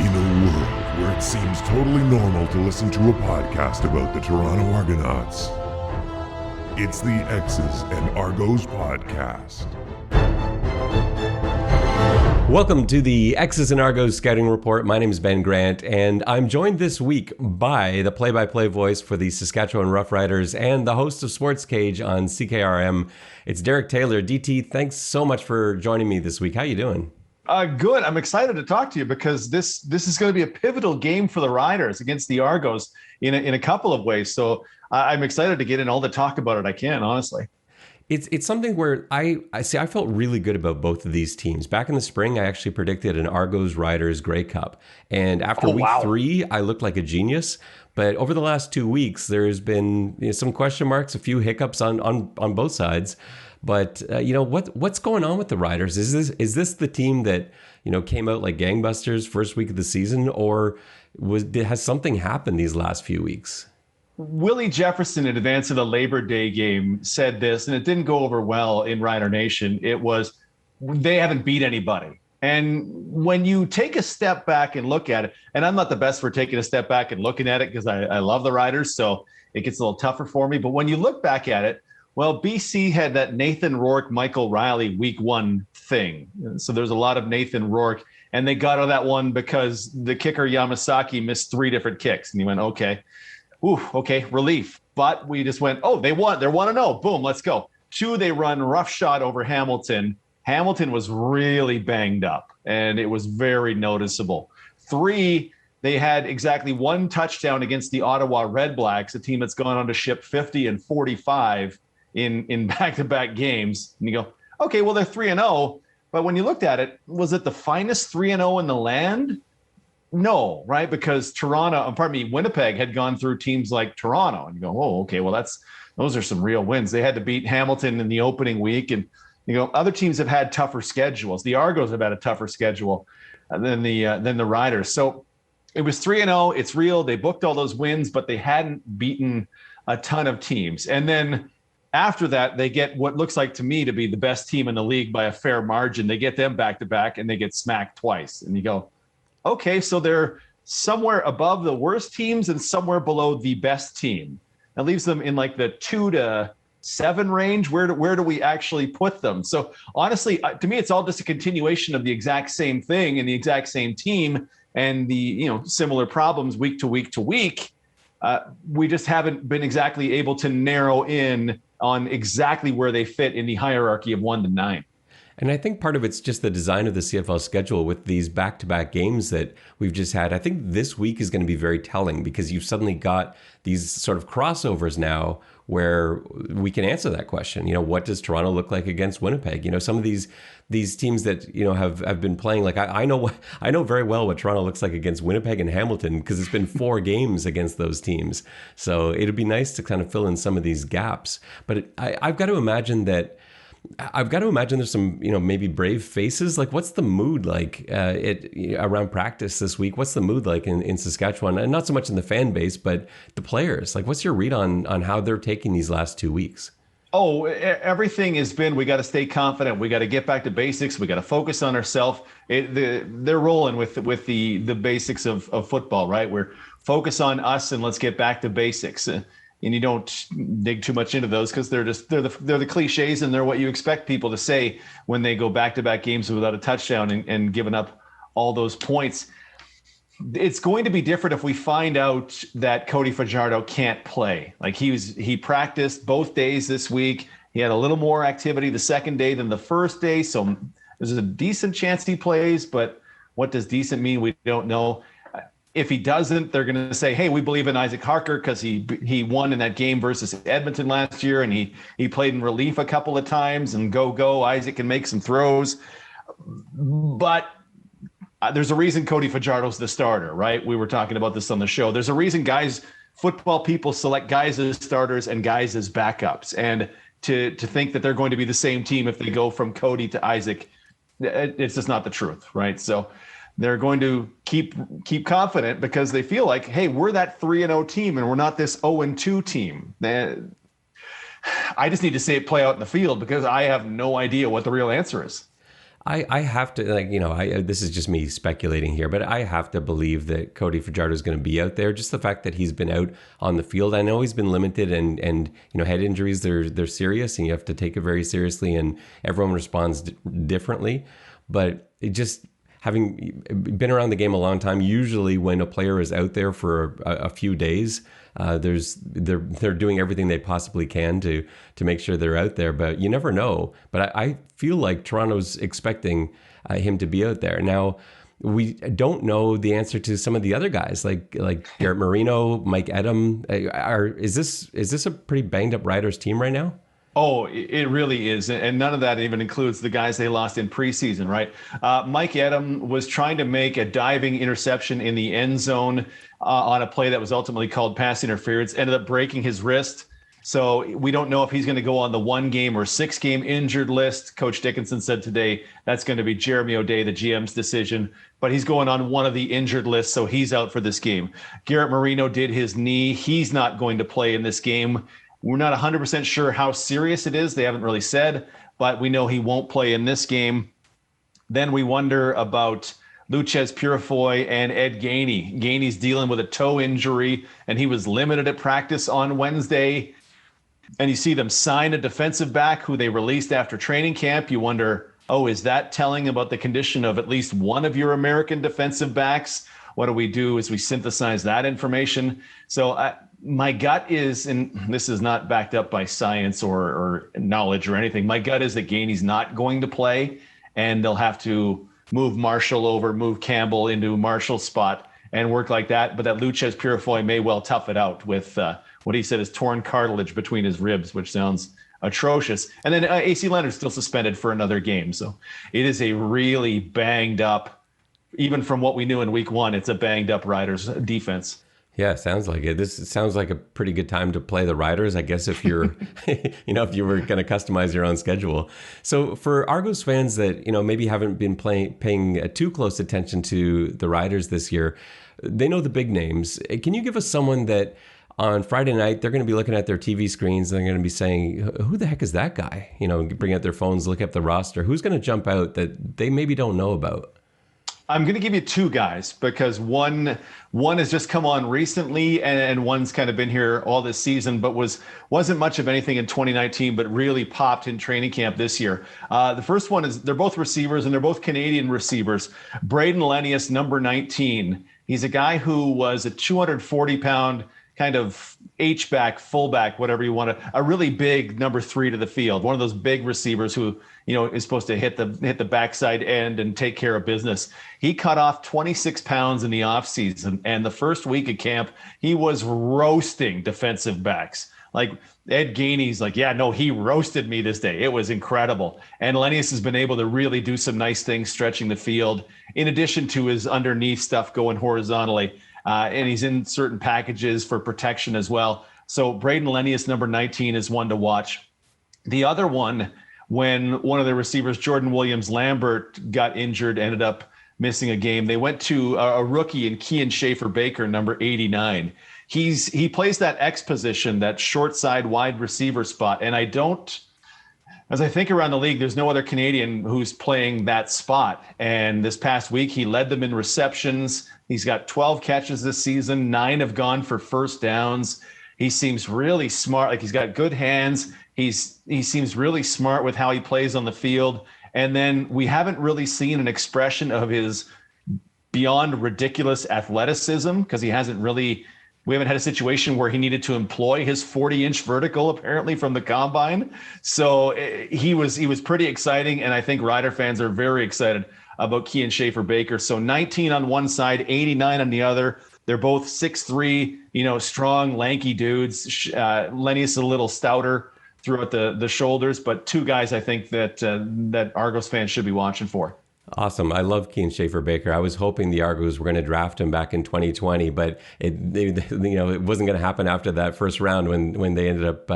In a world where it seems totally normal to listen to a podcast about the Toronto Argonauts, it's the X's and Argos podcast. Welcome to the X's and Argos Scouting Report. My name is Ben Grant, and I'm joined this week by the play-by-play voice for the Saskatchewan Roughriders and the host of Sports Cage on CKRM. It's Derek Taylor. DT, thanks so much for joining me this week. How you doing? Good. I'm excited to talk to you because this is going to be a pivotal game for the Riders against the Argos in a couple of ways. So I'm excited to get in all the talk about it I can, honestly. It's something where I felt really good about both of these teams. Back in the spring, I actually predicted an Argos Riders Grey Cup. And after week 3, I looked like a genius. But over the last 2 weeks, there's been some question marks, a few hiccups on both sides. But what's going on with the Riders? Is this the team that came out like gangbusters first week of the season, or has something happened these last few weeks? Willie Jefferson, in advance of the Labor Day game, said this, and it didn't go over well in Rider Nation. It was, they haven't beat anybody. And when you take a step back and look at it, and I'm not the best for taking a step back and looking at it because I love the Riders, so it gets a little tougher for me. But when you look back at it, well, BC had that Nathan Rourke, Michael Riley week 1 thing. So there's a lot of Nathan Rourke, and they got out of that one because the kicker Yamasaki missed 3 different kicks. And you went, okay, relief. But we just went, they won. They're 1-0. Boom, let's go. 2, they run roughshod over Hamilton. Hamilton was really banged up, and it was very noticeable. 3, they had exactly 1 touchdown against the Ottawa Red Blacks, a team that's gone on to ship 50 and 45 in back-to-back games. And you go, okay, well, they're 3-0. But when you looked at it, was it the finest 3-0 in the land? No, right? Because Winnipeg had gone through teams like Toronto. And you go, okay, well, those are some real wins. They had to beat Hamilton in the opening week. And, other teams have had tougher schedules. The Argos have had a tougher schedule than the Riders. So it was 3-0. It's real. They booked all those wins, but they hadn't beaten a ton of teams. And then after that, they get what looks like to me to be the best team in the league by a fair margin. They get them back-to-back, and they get smacked twice. And you go, okay, so they're somewhere above the worst teams and somewhere below the best team. That leaves them in like the 2 to 7 range. Where do we actually put them? So honestly, to me, it's all just a continuation of the exact same thing and the exact same team and the similar problems week to week to week. We just haven't been exactly able to narrow in on exactly where they fit in the hierarchy of 1 to 9. And I think part of it's just the design of the CFL schedule with these back-to-back games that we've just had. I think this week is going to be very telling because you've suddenly got these sort of crossovers now where we can answer that question. What does Toronto look like against Winnipeg? Some of these teams that have been playing, like I know very well what Toronto looks like against Winnipeg and Hamilton because it's been 4 games against those teams. So it'd be nice to kind of fill in some of these gaps. But I've got to imagine there's some, maybe brave faces. Like, what's the mood like around practice this week? What's the mood like in Saskatchewan? And not so much in the fan base, but the players. Like, what's your read on how they're taking these last 2 weeks? Oh, everything has been, we got to stay confident. We got to get back to basics. We got to focus on ourselves. They're rolling with the basics of football, right? We're focus on us and let's get back to basics. And you don't dig too much into those because they're the cliches and they're what you expect people to say when they go back-to-back games without a touchdown and giving up all those points. It's going to be different if we find out that Cody Fajardo can't play. Like he practiced both days this week. He had a little more activity the second day than the first day, so there's a decent chance he plays. But what does decent mean? We don't know. If he doesn't, they're going to say, hey, we believe in Isaac Harker because he won in that game versus Edmonton last year, and he played in relief a couple of times, and go, Isaac can make some throws. But there's a reason Cody Fajardo's the starter, right? We were talking about this on the show. There's a reason football people select guys as starters and guys as backups. And to think that they're going to be the same team if they go from Cody to Isaac, it's just not the truth, right? So they're going to keep confident because they feel like, hey, we're that 3-0 team and we're not this 0-2 team. I just need to see it play out in the field because I have no idea what the real answer is. I have to, like, this is just me speculating here, but I have to believe that Cody Fajardo is going to be out there. Just the fact that he's been out on the field. I know he's been limited, and head injuries, they're serious, and you have to take it very seriously, and everyone responds differently. But it just, having been around the game a long time, usually when a player is out there for a few days, they're doing everything they possibly can to make sure they're out there, but you never know. But I feel like Toronto's expecting him to be out there. Now, we don't know the answer to some of the other guys like Garrett Marino, Mike Edom. Is this a pretty banged up Riders team right now? Oh, it really is. And none of that even includes the guys they lost in preseason, right? Mike Edom was trying to make a diving interception in the end zone on a play that was ultimately called pass interference, ended up breaking his wrist. So we don't know if he's going to go on the 1-game or 6-game injured list. Coach Dickinson said today that's going to be Jeremy O'Day, the GM's decision, but he's going on one of the injured lists, so he's out for this game. Garrett Marino did his knee. He's not going to play in this game. We're not 100% sure how serious it is. They haven't really said, but we know he won't play in this game. Then we wonder about Luces, Purifoy, and Ed Gainey. Gainey's dealing with a toe injury, and he was limited at practice on Wednesday. And you see them sign a defensive back who they released after training camp. You wonder, is that telling about the condition of at least one of your American defensive backs? What do we do as we synthesize that information? So my gut is, and this is not backed up by science or knowledge or anything, my gut is that Gainey's not going to play, and they'll have to move Marshall over, move Campbell into Marshall's spot and work like that. But that Luces Purifoy may well tough it out with what he said is torn cartilage between his ribs, which sounds atrocious. And then AC Leonard's still suspended for another game. So it is a really banged up, even from what we knew in week 1, it's a banged up Riders defense. Yeah, sounds like it. This sounds like a pretty good time to play the Riders, I guess, if you're, if you were going to customize your own schedule. So for Argos fans that, maybe haven't been paying too close attention to the Riders this year, they know the big names. Can you give us someone that on Friday night, they're going to be looking at their TV screens and they're going to be saying, who the heck is that guy? Bring out their phones, look up the roster. Who's going to jump out that they maybe don't know about? I'm going to give you 2 guys because one has just come on recently and one's kind of been here all this season, but wasn't much of anything in 2019, but really popped in training camp this year. The first one is, they're both receivers and they're both Canadian receivers. Braden Lenious, number 19. He's a guy who was a 240-pound kind of H-back, fullback, whatever you want to, a really big number 3 to the field. One of those big receivers who, is supposed to hit the backside end and take care of business. He cut off 26 pounds in the offseason, and the first week of camp, he was roasting defensive backs. Like Ed Gainey's like, yeah, no, he roasted me this day. It was incredible. And Lenious has been able to really do some nice things stretching the field, in addition to his underneath stuff going horizontally. And he's in certain packages for protection as well. So Braden Lenious, number 19, is one to watch. The other one, when one of the receivers, Jordan Williams-Lambert, got injured, ended up missing a game, they went to a rookie in Keane Schaefer Baker, number 89. He plays that X position, that short side wide receiver spot. And as I think around the league, there's no other Canadian who's playing that spot. And this past week, he led them in receptions. He's got 12 catches this season. 9 have gone for first downs. He seems really smart. Like, he's got good hands. He seems really smart with how he plays on the field. And then we haven't really seen an expression of his beyond ridiculous athleticism, because we haven't had a situation where he needed to employ his 40-inch vertical, apparently, from the combine. So he was pretty exciting, and I think Rider fans are very excited about Keane Schaefer Baker. So 19 on one side, 89 on the other. They're both 6'3", strong, lanky dudes. Lenious a little stouter throughout the shoulders, but 2 guys I think that Argos fans should be watching for. Awesome. I love Keane Schaefer Baker. I was hoping the Argos were going to draft him back in 2020, but it wasn't going to happen after that first round when they ended up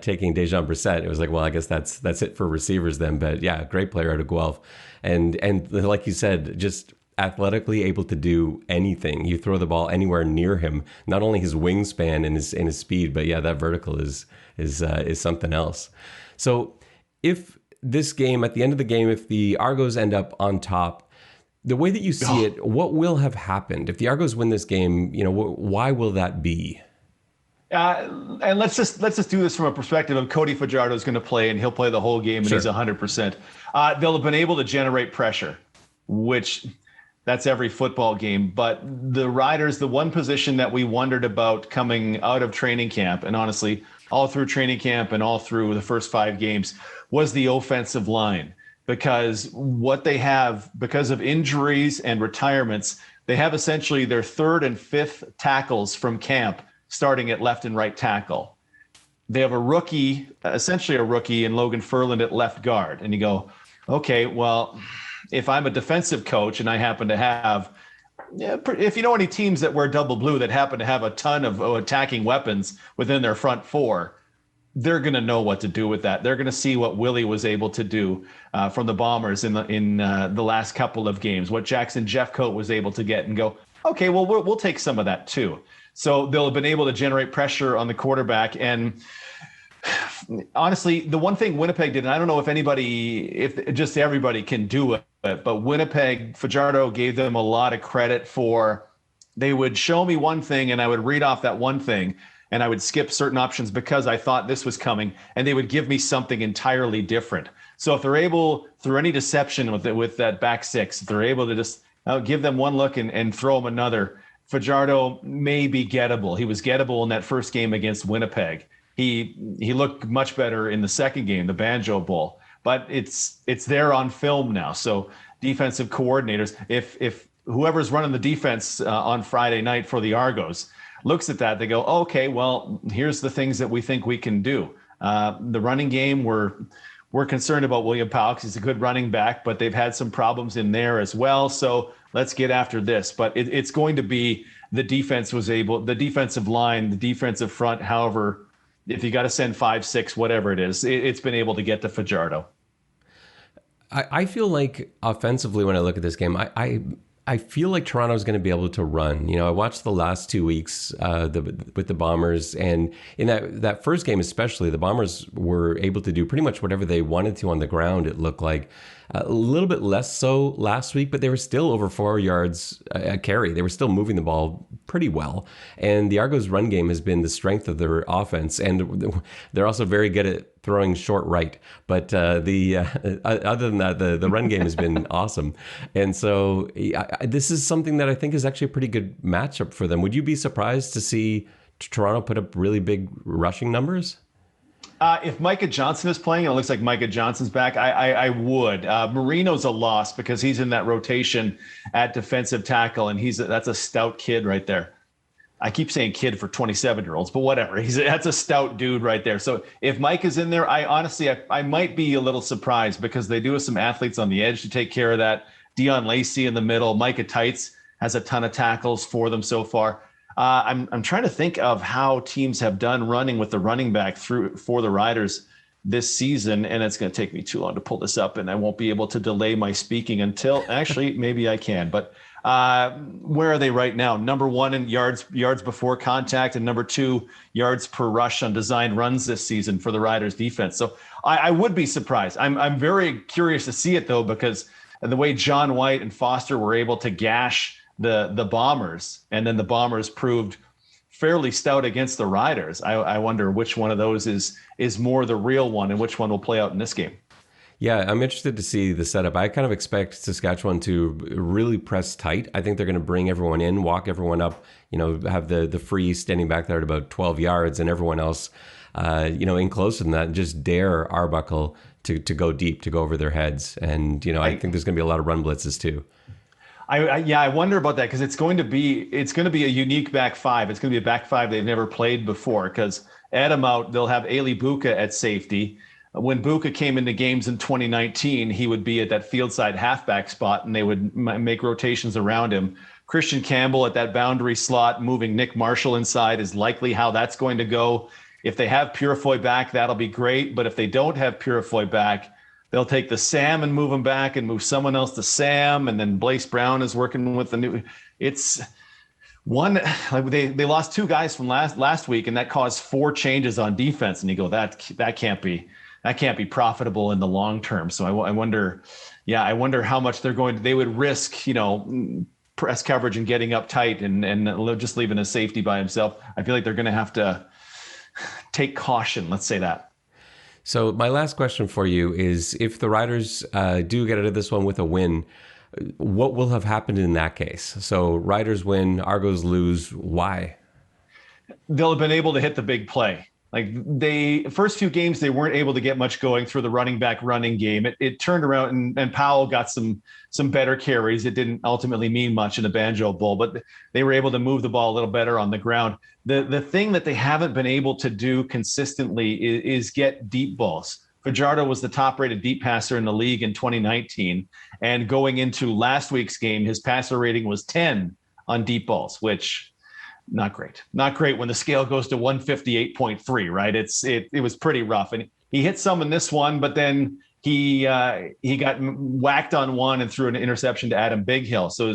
taking Dejan Brissett. It was like, well, I guess that's it for receivers then. But yeah, great player out of Guelph, and like you said, just athletically able to do anything. You throw the ball anywhere near him. Not only his wingspan and his speed, but yeah, that vertical is something else. So if this game, at the end of the game, if the Argos end up on top, the way that you see it, what will have happened? If the Argos win this game, why will that be? And let's just do this from a perspective of Cody Fajardo is going to play, and he'll play the whole game, and he's 100%. They'll have been able to generate pressure, which that's every football game. But the Riders, the one position that we wondered about coming out of training camp, and honestly, all through training camp and all through the first 5 games, was the offensive line. Because what they have, because of injuries and retirements, they have essentially their 3rd and 5th tackles from camp starting at left and right tackle. They have a rookie, essentially a rookie, in Logan Ferland at left guard. And you go, okay, well, if I'm a defensive coach and I happen to have, if you know any teams that wear double blue that happen to have a ton of attacking weapons within their front 4, they're going to know what to do with that. They're going to see what Willie was able to do from the Bombers in the last couple of games, what Jackson Jeffcoat was able to get, and go, okay, well, we'll take some of that too. So they'll have been able to generate pressure on the quarterback. And honestly, the one thing Winnipeg did, and I don't know if just everybody can do it, but Winnipeg, Fajardo gave them a lot of credit for, they would show me one thing and I would read off that one thing, and I would skip certain options because I thought this was coming, and they would give me something entirely different. So if they're able, through any deception with that back 6, if they're able to just give them one look and throw them another, Fajardo may be gettable. He was gettable in that first game against Winnipeg. He looked much better in the second game, the Banjo Bowl, but it's there on film now. So defensive coordinators, if whoever's running the defense on Friday night for the Argos looks at that, they go, okay, well, here's the things that we think we can do. The running game, we're concerned about William Powell because he's a good running back, but they've had some problems in there as well. So let's get after this. But it's going to be the defensive line, the defensive front. However, if you got to send 5, 6, whatever it is, it's been able to get to Fajardo. I feel like offensively, when I look at this game, I feel like Toronto's going to be able to run. I watched the last 2 weeks with the Bombers, and in that first game especially, the Bombers were able to do pretty much whatever they wanted to on the ground, it looked like. A little bit less so last week, but they were still over 4 yards a carry. They were still moving the ball pretty well. And the Argos' run game has been the strength of their offense. And they're also very good at throwing short right. But other than that, the run game has been awesome. And so this is something that I think is actually a pretty good matchup for them. Would you be surprised to see Toronto put up really big rushing numbers? If Micah Johnson is playing, and it looks like Micah Johnson's back, I would. Marino's a loss because he's in that rotation at defensive tackle, and that's a stout kid right there. I keep saying kid for 27-year-olds, but whatever. That's a stout dude right there. So if Mike is in there, I might be a little surprised because they do have some athletes on the edge to take care of that. Dion Lacey in the middle. Micah Tights has a ton of tackles for them so far. I'm trying to think of how teams have done running with the running back for the Riders this season, and it's going to take me too long to pull this up, and I won't be able to delay my speaking until actually maybe I can. But where are they right now? Number 1 in yards before contact, and number 2 yards per rush on designed runs this season for the Riders defense. So I would be surprised. I'm very curious to see it though, because the way John White and Foster were able to gash the Bombers, and then the Bombers proved fairly stout against the Riders. I wonder which one of those is more the real one and which one will play out in this game. Yeah, I'm interested to see the setup. I kind of expect Saskatchewan to really press tight. I think they're going to bring everyone in, walk everyone up, have the free standing back there at about 12 yards, and everyone else, in closer than that, and just dare Arbuckle to go deep, to go over their heads. And, I think there's going to be a lot of run blitzes too. I wonder about that, because it's going to be a unique back 5. It's going to be a back 5 they've never played before, because Adam out, they'll have Ailey Buka at safety. When Buka came into games in 2019, he would be at that field side halfback spot, and they would make rotations around him. Christian Campbell at that boundary slot, moving Nick Marshall inside is likely how that's going to go. If they have Purifoy back, that'll be great. But if they don't have Purifoy back, they'll take the Sam and move him back and move someone else to Sam. And then Blaise Brown is working with the new. It's one, like they lost 2 guys from last week, and that caused 4 changes on defense. And you go, that can't be that can't be profitable in the long term. So I wonder, I wonder how much they would risk, press coverage and getting up tight and just leaving a safety by himself. I feel like they're going to have to take caution. Let's say that. So my last question for you is, if the Riders do get out of this one with a win, what will have happened in that case? So Riders win, Argos lose. Why? They'll have been able to hit the big play. Like first few games, they weren't able to get much going through the running game. It turned around and Powell got some better carries. It didn't ultimately mean much in the Banjo Bowl, but they were able to move the ball a little better on the ground. The thing that they haven't been able to do consistently is get deep balls. Fajardo was the top-rated deep passer in the league in 2019, and going into last week's game, his passer rating was 10 on deep balls, which not great when the scale goes to 158.3, right? It was pretty rough, and he hit some in this one, but then he got whacked on one and threw an interception to Adam Bighill. So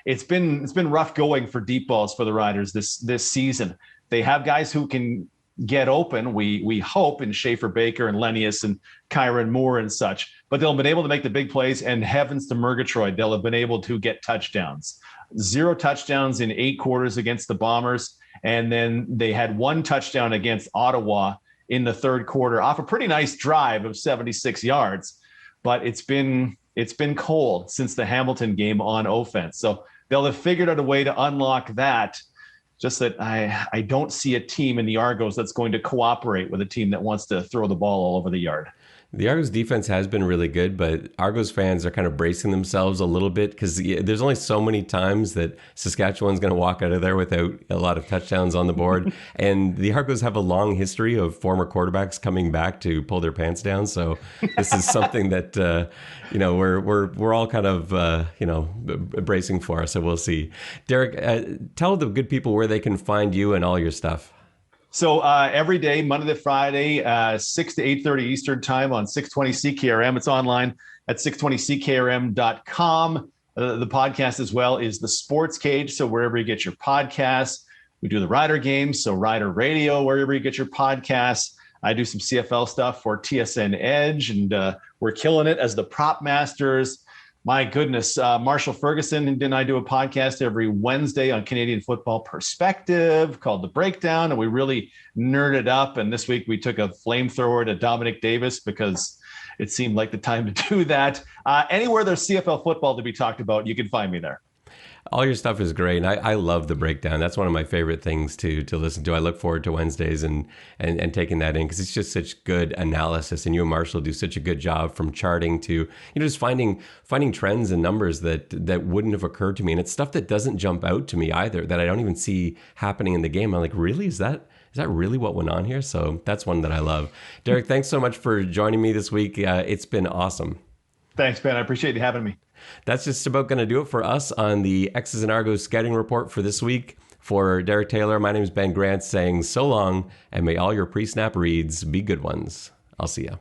it's been rough going for deep balls for the Riders this season. They have guys who can get open, we hope, in Schaefer, Baker, and Lenious and Kyron Moore and such, but they'll have been able to make the big plays, and heavens to Murgatroyd, they'll have been able to get touchdowns. 0 touchdowns in 8 quarters against the Bombers. And then they had 1 touchdown against Ottawa in the third quarter off a pretty nice drive of 76 yards. But it's been cold since the Hamilton game on offense. So they'll have figured out a way to unlock that. Just that I don't see a team in the Argos that's going to cooperate with a team that wants to throw the ball all over the yard. The Argos defense has been really good, but Argos fans are kind of bracing themselves a little bit because there's only so many times that Saskatchewan's going to walk out of there without a lot of touchdowns on the board. And the Argos have a long history of former quarterbacks coming back to pull their pants down. So this is something that, we're all kind of, bracing for. So we'll see. Derek, tell the good people where they can find you and all your stuff. So every day, Monday to Friday, 6 to 8:30 Eastern time on 620 CKRM. It's online at 620CKRM.com. The podcast as well is the Sports Cage. So wherever you get your podcasts, we do the Rider games. So Rider Radio, wherever you get your podcasts. I do some CFL stuff for TSN Edge, and we're killing it as the Prop Masters. My goodness, Marshall Ferguson and I do a podcast every Wednesday on Canadian Football Perspective called The Breakdown, and we really nerd it up. And this week we took a flamethrower to Dominic Davis because it seemed like the time to do that. Anywhere there's CFL football to be talked about, you can find me there. All your stuff is great. And I love The Breakdown. That's one of my favorite things to listen to. I look forward to Wednesdays and taking that in because it's just such good analysis. And you and Marshall do such a good job from charting to, just finding trends and numbers that wouldn't have occurred to me. And it's stuff that doesn't jump out to me either, that I don't even see happening in the game. I'm like, really? Is that really what went on here? So that's one that I love. Derek, thanks so much for joining me this week. It's been awesome. Thanks, Ben. I appreciate you having me. That's just about going to do it for us on the X's and Argos scouting report for this week. For Derek Taylor, my name is Ben Grant saying so long, and may all your pre-snap reads be good ones. I'll see ya.